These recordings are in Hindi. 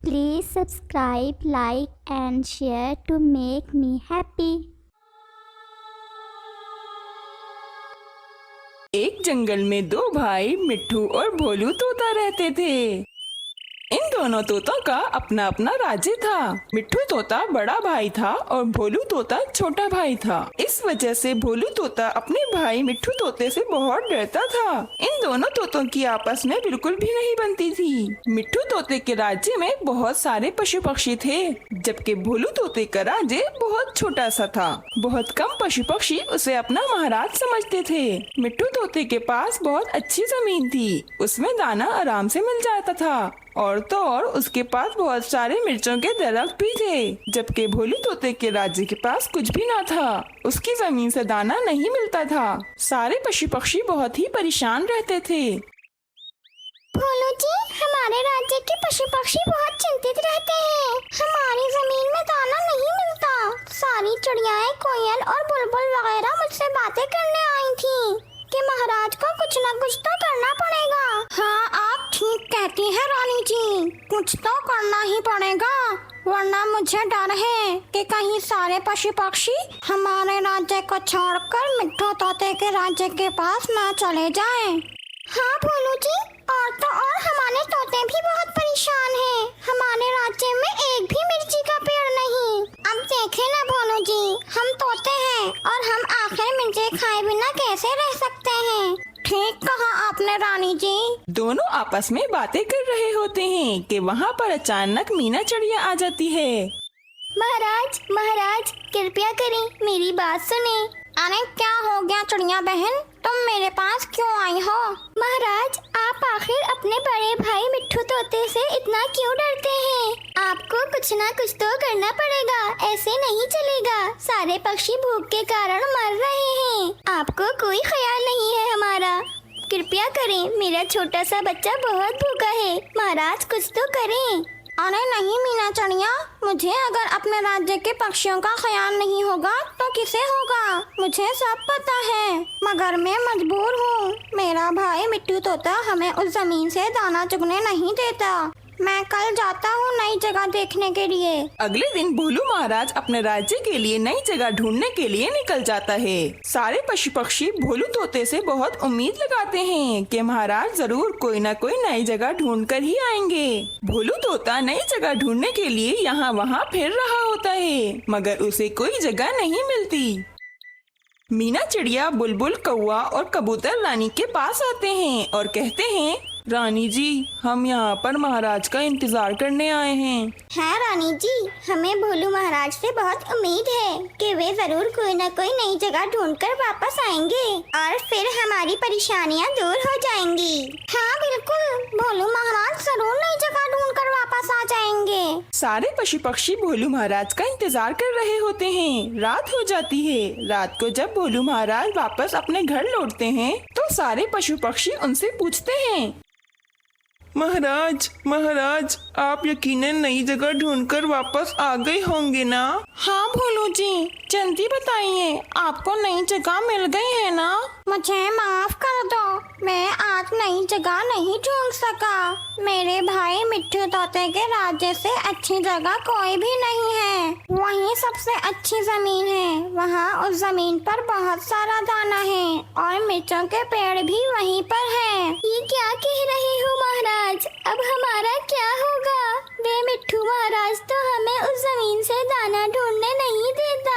Please subscribe, like and share to make me happy. एक जंगल में दो भाई मिट्ठू और भोलू तोता रहते थे। इन दोनों तोतों का अपना अपना राज्य था। मिट्ठू तोता बड़ा भाई था और भोलू तोता छोटा भाई था। इस वजह से भोलू तोता अपने भाई मिट्ठू तोते से बहुत डरता था। इन दोनों तोतों की आपस में बिल्कुल भी नहीं बनती थी। मिट्ठू तोते के राज्य में बहुत सारे पशु पक्षी थे, जबकि भोलू तोते का राज्य बहुत छोटा सा था। बहुत कम पशु पक्षी उसे अपना महाराज समझते थे। मिट्ठू तोते के पास बहुत अच्छी जमीन थी, उसमें दाना आराम से मिल जाता था और तो और उसके पास बहुत सारे मिर्चों के दरख्त भी थे, जबकि भोलू तोते के राज्य के पास कुछ भी ना था। उसकी जमीन से दाना नहीं मिलता था। सारे पशु पक्षी बहुत ही परेशान रहते थे। भोलू जी, हमारे राज्य के पशु पक्षी बहुत चिंतित रहते हैं। हमारी जमीन में दाना नहीं मिलता। सारी चिड़ियाएं, कोयल और बुलबुल वगैरह मुझसे बातें करने आई थी कि महाराज को कुछ न कुछ तो करना पड़ेगा। हाँ, आप ठीक कहती हैं रानी जी, कुछ तो करना ही पड़ेगा, वरना मुझे डर है कि कहीं सारे पशु पक्षी हमारे राज्य को छोड़कर मिट्ठू तोते के राज्य के पास न चले जाएं। हाँ भोलू जी, और तो और हमारे तोते भी बहुत परेशान हैं। हमारे राज्य में एक भी मिर्ची का पेड़ नहीं। अब देखे ना भोलू जी, हम तोते हैं और हम आखिर मिर्ची खाए बिना कैसे रह सकते हैं। ठीक कहा आपने रानी जी। दोनों आपस में बातें कर रहे होते हैं कि वहाँ पर अचानक मीना चिड़िया आ जाती है। महाराज, महाराज कृपया करें, मेरी बात सुने। अरे क्या हो गया चिड़िया बहन, तुम मेरे पास क्यों आई हो? महाराज, आप आखिर अपने बड़े भाई मिट्ठू तोते से इतना क्यों डरते हैं? आपको कुछ ना कुछ तो करना पड़ेगा, ऐसे नहीं चलेगा। सारे पक्षी भूख के कारण मर रहे हैं, आपको कोई ख्याल नहीं है हमारा। कृपया करें, मेरा छोटा सा बच्चा बहुत भूखा है। महाराज कुछ तो करें। अरे नहीं मीना चिड़िया, मुझे अगर अपने राज्य के पक्षियों का ख्याल नहीं होगा तो किसे होगा? मुझे सब पता है, मगर मैं मजबूर हूँ। मेरा भाई मिट्ठू तोता हमें उस जमीन से दाना चुगने नहीं देता। मैं कल जाता हूँ नई जगह देखने के लिए। अगले दिन भोलू महाराज अपने राज्य के लिए नई जगह ढूंढने के लिए निकल जाता है। सारे पशु पक्षी भोलू तोते से बहुत उम्मीद लगाते हैं कि महाराज जरूर कोई न कोई नई जगह ढूंढ कर ही आएंगे। भोलू तोता नई जगह ढूंढने के लिए यहाँ वहाँ फिर रहा होता है, मगर उसे कोई जगह नहीं मिलती। मीना चिड़िया, बुलबुल, कौवा और कबूतर रानी के पास आते हैं और कहते हैं, रानी जी, हम यहाँ पर महाराज का इंतजार करने आए हैं। हाँ रानी जी, हमें भोलू महाराज से बहुत उम्मीद है कि वे जरूर कोई न कोई नई जगह ढूंढकर वापस आएंगे और फिर हमारी परेशानियाँ दूर हो जाएंगी। हाँ बिल्कुल, भोलू महाराज जरूर नई जगह ढूंढकर वापस आ जाएंगे। सारे पशु पक्षी भोलू महाराज का इंतजार कर रहे होते हैं। रात हो जाती है। रात को जब भोलू महाराज वापस अपने घर लौटते हैं तो सारे पशु पक्षी उनसे पूछते हैं, महाराज, महाराज, आप यकीनन नई जगह ढूंढकर वापस आ गए होंगे ना? हाँ भोलू जी, जल्दी बताइए, आपको नई जगह मिल गई है ना? मुझे माफ कर दो, मैं आज नई जगह नहीं ढूंढ सका। मेरे भाई मिट्ठू तोते के राज्य से अच्छी जगह कोई भी नहीं है। वहीं सबसे अच्छी जमीन है, वहाँ उस जमीन पर बहुत सारा दाना है और मिर्चों के पेड़ भी वहीं पर है। ये क्या कह रहे हो महाराज? अब हमारा क्या होगा? वे मिट्ठू महाराज तो हमें उस जमीन से दाना ढूंढने नहीं देता।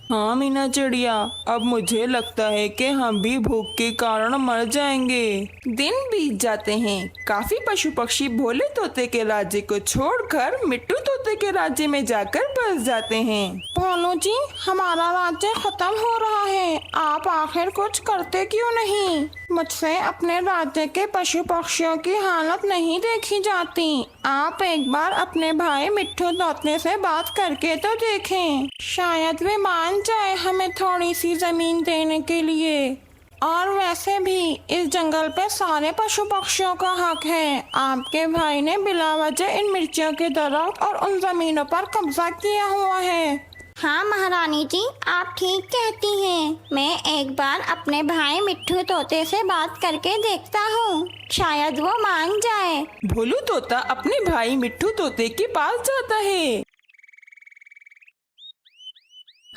हाँ मीना चिड़िया, अब मुझे लगता है कि हम भी भूख के कारण मर जाएंगे। दिन बीत जाते हैं। काफी पशु पक्षी भोले तोते के राज्य को छोड़कर मिट्टू तोते के राज्य में जाकर बस जाते हैं। भोलू जी, हमारा राज्य खत्म हो रहा है, आप आखिर कुछ करते क्यों नहीं? मुझसे अपने राज्य के पशु पक्षियों की हालत नहीं देखी जाती। आप एक बार अपने भाई मिट्ठू तोते से बात करके तो देखें, शायद वे मान जाए हमें थोड़ी सी जमीन देने के लिए। और वैसे भी इस जंगल पे सारे पशु पक्षियों का हक है। आपके भाई ने बिला वजह इन मिर्चियों के दरख्त और उन जमीनों पर कब्जा किया हुआ है। हाँ महारानी जी, आप ठीक कहती हैं। मैं एक बार अपने भाई मिट्ठू तोते से बात करके देखता हूँ, शायद वो मान जाए। भोलू तोता अपने भाई मिट्ठू तोते के पास जाता है।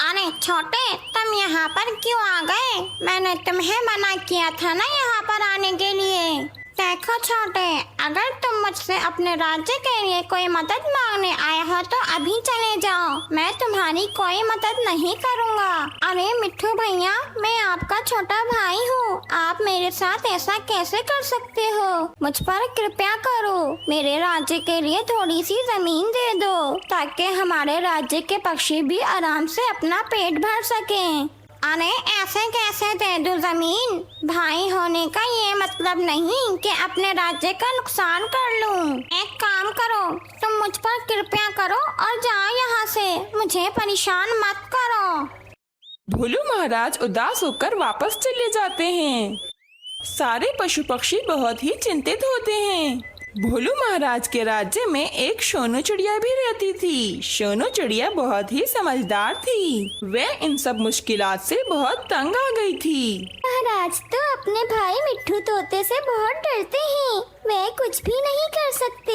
अरे छोटे, तुम यहाँ पर क्यों आ गए? मैंने तुम्हें मना किया था ना यहाँ पर आने के लिए। देखो छोटे, अगर तुम मुझसे अपने राज्य के लिए कोई मदद मांगने आए हो तो अभी चले जाओ, मैं तुम्हारी कोई मदद नहीं करूँगा। अरे मिट्ठू भैया, मैं आपका छोटा भाई हूँ, आप मेरे साथ ऐसा कैसे कर सकते हो? मुझ पर कृपया करो, मेरे राज्य के लिए थोड़ी सी जमीन दे दो ताकि हमारे राज्य के पक्षी भी आराम से अपना पेट भर सकें। अरे ऐसे कैसे दे दूं जमीन? भाई होने का ये मतलब नहीं कि अपने राज्य का नुकसान कर लूं। एक काम करो, तुम मुझ पर कृपया करो और जाओ यहाँ से, मुझे परेशान मत करो। भोलू महाराज उदास होकर वापस चले जाते हैं। सारे पशु पक्षी बहुत ही चिंतित होते हैं। भोलू महाराज के राज्य में एक सोनू चिड़िया भी रहती थी। सोनू चिड़िया बहुत ही समझदार थी। वह इन सब मुश्किलात से बहुत तंग आ गई थी। महाराज तो अपने भाई मिट्ठू तोते से बहुत डरते हैं, वे कुछ भी नहीं कर सकते।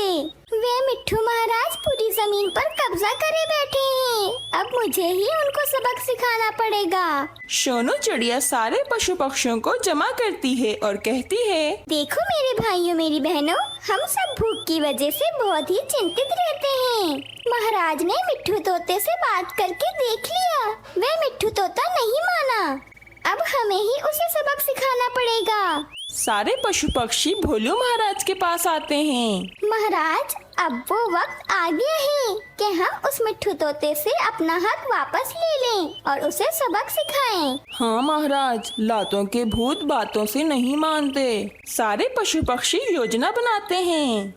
वे मिट्ठू महाराज पूरी जमीन पर कब्जा करे बैठे हैं, अब मुझे ही उनको सबक सिखाना पड़ेगा। सोनू चिड़िया सारे पशु पक्षियों को जमा करती है और कहती है, देखो मेरे भाइयों मेरी बहनों, हम सब भूख की वजह से बहुत ही चिंतित रहते हैं। महाराज ने मिट्ठू तोते से बात करके देख लिया, वे मिट्ठू तोता नहीं माना, अब हमें ही उसे सबक सिखाना पड़ेगा। सारे पशु पक्षी भोलू महाराज के पास आते हैं। महाराज, अब वो वक्त आ गया है कि हम उस मिट्ठू तोते से अपना हक वापस ले लें और उसे सबक सिखाएं। हाँ महाराज, लातों के भूत बातों से नहीं मानते। सारे पशु पक्षी योजना बनाते हैं।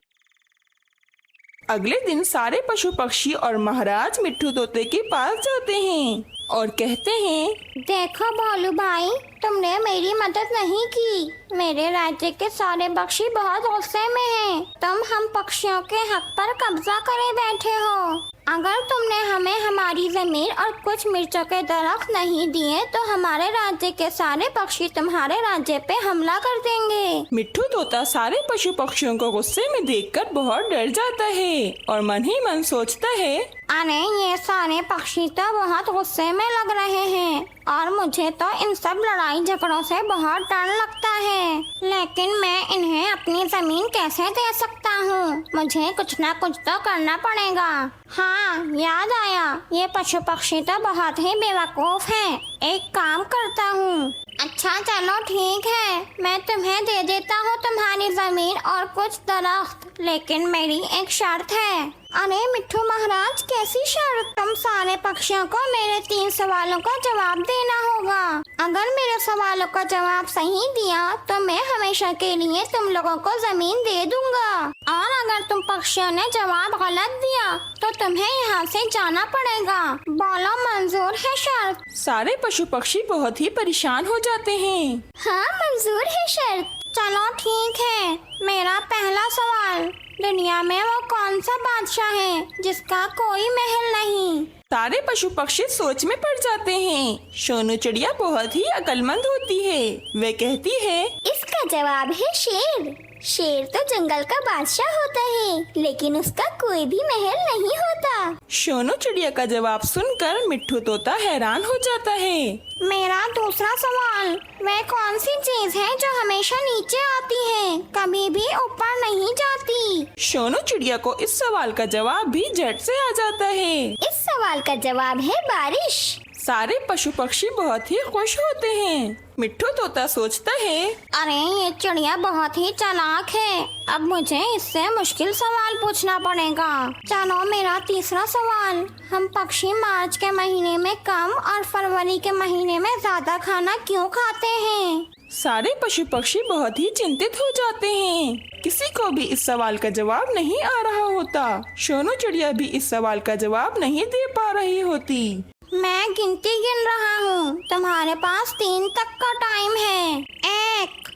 अगले दिन सारे पशु पक्षी और महाराज मिट्ठू तोते के पास जाते हैं और कहते हैं, देखो भोलू भाई, तुमने मेरी मदद नहीं की। मेरे राज्य के सारे पक्षी बहुत गुस्से में हैं। तुम हम पक्षियों के हक पर कब्जा करे बैठे हो। अगर तुमने हमें हमारी जमीन और कुछ मिर्चों के दरख्त नहीं दिए तो हमारे राज्य के सारे पक्षी तुम्हारे राज्य पे हमला कर देंगे। मिट्ठू तोता सारे पशु पक्षियों को गुस्से में देखकर बहुत डर जाता है और मन ही मन सोचता है, अरे ये सारे पक्षी तो बहुत गुस्से में लग रहे हैं और मुझे तो इन सब लड़ाई झगड़ों से बहुत डर लगता है, लेकिन मैं इन्हें अपनी जमीन कैसे दे सकता हूँ? मुझे कुछ ना कुछ तो करना पड़ेगा। हाँ, याद आया, ये पशु पक्षी तो बहुत ही बेवकूफ हैं। एक काम करता हूँ। अच्छा चलो ठीक है, मैं तुम्हें दे देता हूँ तुम्हारी जमीन और कुछ दरख्त, लेकिन मेरी एक शर्त है। अरे मिट्ठू महाराज, कैसी शर्त? तुम सारे पक्षियों को मेरे 3 सवालों का जवाब देना होगा। अगर मेरे सवालों का जवाब सही दिया तो मैं हमेशा के लिए तुम लोगों को जमीन दे दूंगा, और अगर तुम पक्षियों ने जवाब गलत दिया तो तुम्हें यहाँ से जाना पड़ेगा। बोलो, मंजूर है शर्त? सारे पशु पक्षी बहुत ही परेशान हो जाते हैं। हाँ, मंजूर है शर्त। चलो ठीक है, मेरा पहला सवाल, दुनिया में वो कौन सा बादशाह है जिसका कोई महल नहीं? सारे पशु पक्षी सोच में पड़ जाते हैं। सोनू चिड़िया बहुत ही अक्लमंद होती है। वह कहती है, इसका जवाब है शेर। शेर तो जंगल का बादशाह होता है, लेकिन उसका कोई भी महल नहीं होता। सोनू चिड़िया का जवाब सुनकर मिट्ठू तोता हैरान हो जाता है। मेरा दूसरा सवाल, वह कौन सी चीज है जो हमेशा नीचे आती है, कभी भी ऊपर नहीं जाती? सोनू चिड़िया को इस सवाल का जवाब भी झट से आ जाता है। इस सवाल का जवाब है बारिश। सारे पशु पक्षी बहुत ही खुश होते हैं। मिट्ठू तोता सोचता है, अरे ये चिड़िया बहुत ही चालाक है, अब मुझे इससे मुश्किल सवाल पूछना पड़ेगा। चलो मेरा तीसरा सवाल, हम पक्षी मार्च के महीने में कम और फरवरी के महीने में ज्यादा खाना क्यों खाते हैं? सारे पशु पक्षी बहुत ही चिंतित हो जाते हैं। किसी को भी इस सवाल का जवाब नहीं आ रहा होता। सोनू चिड़िया भी इस सवाल का जवाब नहीं दे पा रही होती। मैं गिनती गिन रहा हूँ, तुम्हारे पास 3 तक का टाइम है। 1,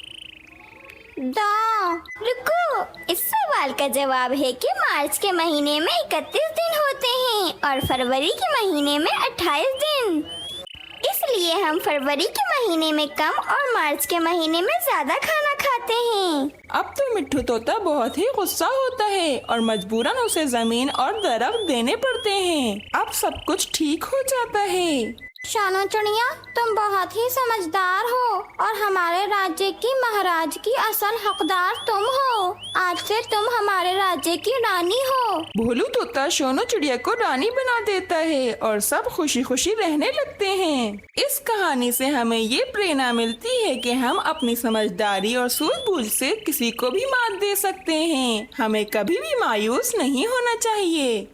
2, रुको, इस सवाल का जवाब है कि मार्च के महीने में 31 दिन होते हैं और फरवरी के महीने में 28 दिन। इसलिए हम फरवरी के महीने में कम और मार्च के महीने में ज्यादा खाना खाते हैं। अब तो मिट्ठू तोता बहुत ही गुस्सा होता है और मजबूरन उसे जमीन और दरख्त देने पड़ते हैं। अब सब कुछ ठीक हो जाता है। शानो चिड़िया, तुम बहुत ही समझदार हो और हमारे राज्य की महाराज की असल हकदार तुम हो। आज से तुम हमारे राज्य की रानी हो। भोलू तोता सोनू चिड़िया को रानी बना देता है और सब खुशी खुशी रहने लगते हैं। इस कहानी से हमें ये प्रेरणा मिलती है कि हम अपनी समझदारी और सूझबूझ से किसी को भी मात दे सकते हैं। हमें कभी भी मायूस नहीं होना चाहिए।